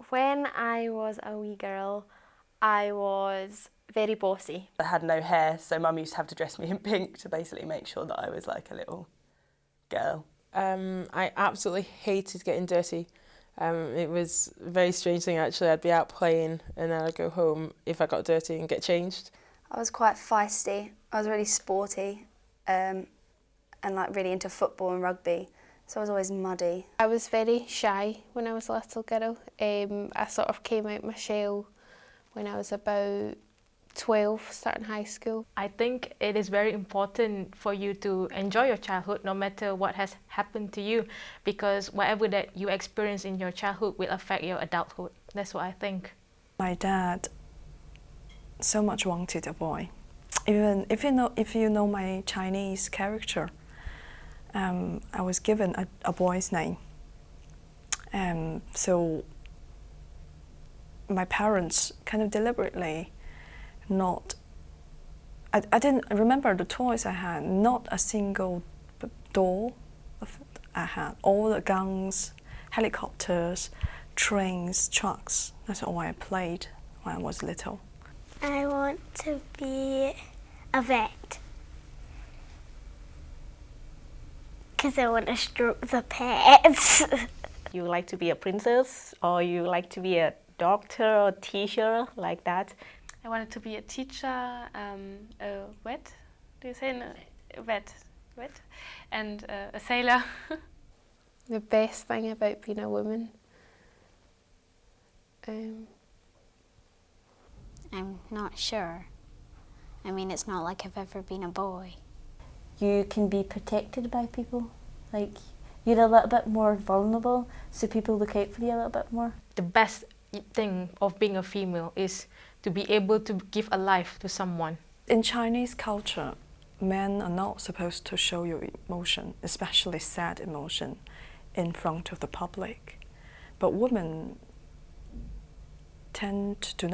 When I was a wee girl, I was very bossy. I had no hair, so Mum used to have to dress me in pink to basically make sure that I was like a little girl. I absolutely hated getting dirty. It was a very strange thing actually. I'd be out playing and then I'd go home if I got dirty and get changed. I was quite feisty. I was really sporty and like really into football and rugby, so I was always muddy. I was very shy when I was a little girl. I sort of came out my shell when I was about 12, starting high school. I think it is very important for you to enjoy your childhood no matter what has happened to you, because whatever that you experience in your childhood will affect your adulthood. That's what I think. My dad so much wanted a boy. Even if you know my Chinese character, I was given a boy's name. So my parents kind of deliberately I didn't remember the toys I had, not a single doll I had. All the guns, helicopters, trains, trucks, that's all I played when I was little. I want to be a vet. Because I want to stroke the pets. You like to be a princess, or you like to be a doctor or teacher, like that? I wanted to be a teacher, a vet, do you say? No, vet, and a sailor. The best thing about being a woman, I'm not sure. I mean, it's not like I've ever been a boy. You can be protected by people. Like, you're a little bit more vulnerable, so people look out for you a little bit more. The best thing of being a female is to be able to give a life to someone. In Chinese culture, men are not supposed to show your emotion, especially sad emotion, in front of the public. But women tend to do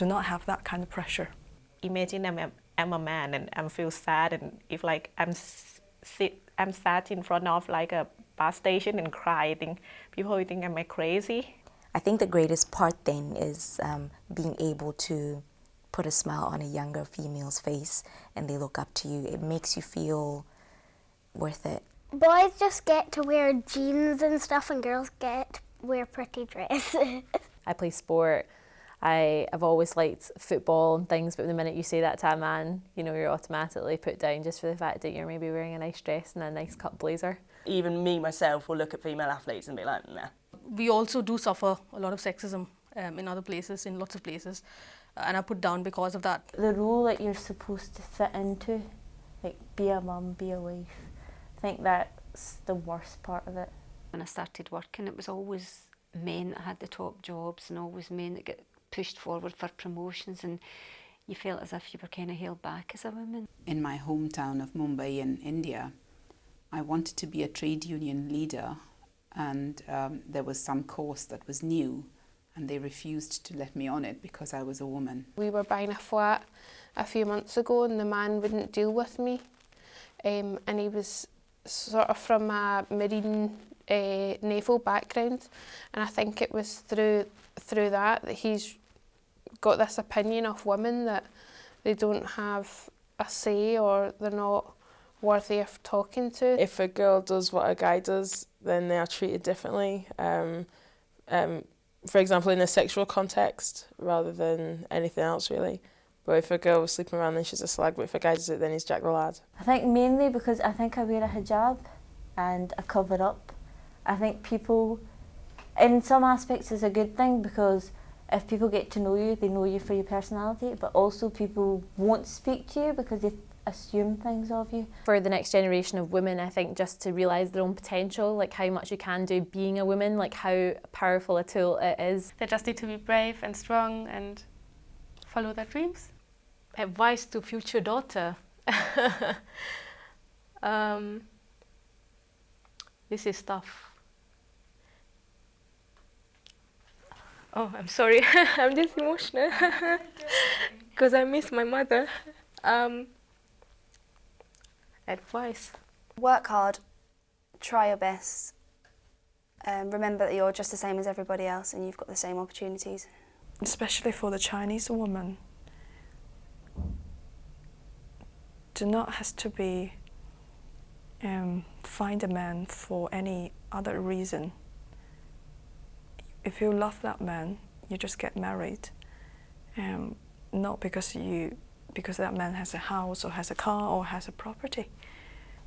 not have that kind of pressure. Imagine I'm a man and I feel sad, and if like I'm sat in front of like a bus station and cry, I think people will think I'm crazy. I think the greatest part then is being able to put a smile on a younger female's face and they look up to you. It makes you feel worth it. Boys just get to wear jeans and stuff, and girls get to wear pretty dresses. I play sport. I've always liked football and things, but the minute you say that to a man, you know, you're automatically put down just for the fact that you're maybe wearing a nice dress and a nice cut blazer. Even me, myself, will look at female athletes and be like, nah. We also do suffer a lot of sexism in other places, in lots of places, and are put down because of that. The role that you're supposed to fit into, like be a mum, be a wife, I think that's the worst part of it. When I started working, it was always men that had the top jobs and always men that get pushed forward for promotions, and you felt as if you were kind of held back as a woman. In my hometown of Mumbai in India, I wanted to be a trade union leader, and there was some course that was new and they refused to let me on it because I was a woman. We were buying a flat a few months ago and the man wouldn't deal with me, and he was sort of from a marine naval background, and I think it was through that he's got this opinion of women that they don't have a say or they're not worthy of talking to. If a girl does what a guy does, then they are treated differently. For example, in a sexual context, rather than anything else really. But if a girl was sleeping around, then she's a slag, but if a guy does it, then he's Jack the Lad. I think mainly because I think I wear a hijab and a cover up. I think people, in some aspects, is a good thing because if people get to know you, they know you for your personality, but also people won't speak to you because they assume things of you. For the next generation of women, I think just to realise their own potential, like how much you can do being a woman, like how powerful a tool it is. They just need to be brave and strong and follow their dreams. Advice to future daughter. This is tough. Oh, I'm sorry. I'm just emotional because I miss my mother. Advice. Work hard, try your best, remember that you're just the same as everybody else and you've got the same opportunities. Especially for the Chinese woman, do not has to be find a man for any other reason. If you love that man, you just get married, not because that man has a house or has a car or has a property.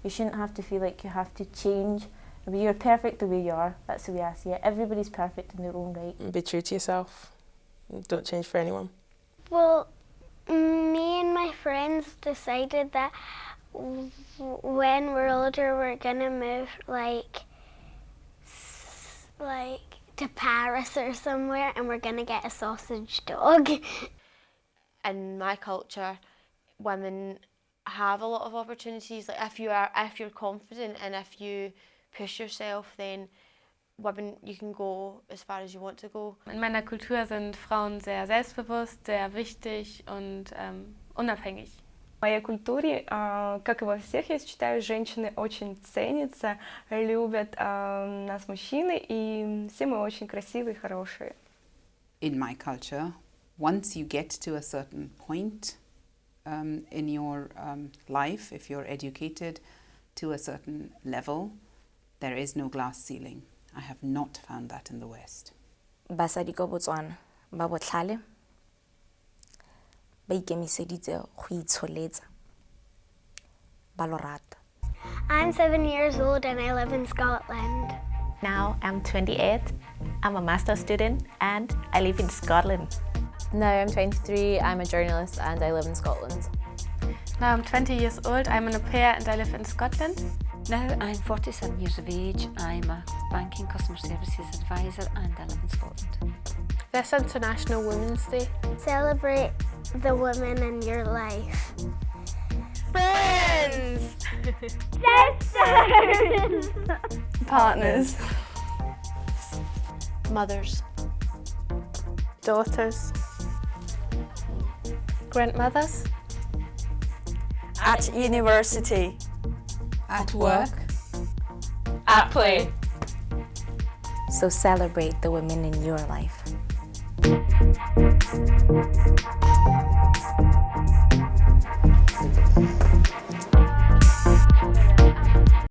You shouldn't have to feel like you have to change. I mean, you're perfect the way you are. That's the way I see it. Everybody's perfect in their own right. Be true to yourself. Don't change for anyone. Well, me and my friends decided that when we're older, we're gonna move like to Paris or somewhere, and we're gonna get a sausage dog. In my culture, women have a lot of opportunities. Like if you're confident and if you push yourself, then women, you can go as far as you want to go. In meiner Kultur sind Frauen sehr selbstbewusst, sehr wichtig und unabhängig. В моей культуре, как и во всех, я считаю, женщины очень ценятся, любят нас мужчины, и все мы очень красивые и хорошие. In my culture, once you get to a certain point in your life, if you're educated to a certain level, there is no glass ceiling. I have not found that in the West. Basadi ko Botswana ba botlhale ba ikemiseditse go itsholetsa ba lo rata. I'm 7 years old and I live in Scotland. Now I'm 28, I'm a master's student and I live in Scotland. Now I'm 23, I'm a journalist and I live in Scotland. Now I'm 20 years old, I'm an au pair and I live in Scotland. Now I'm 47 years of age, I'm a banking customer services advisor and I live in Scotland. This International Women's Day. Celebrate the women in your life. Friends! Sisters! Partners. Mothers. Daughters. Grandmothers. At university. At work. At play. So celebrate the women in your life.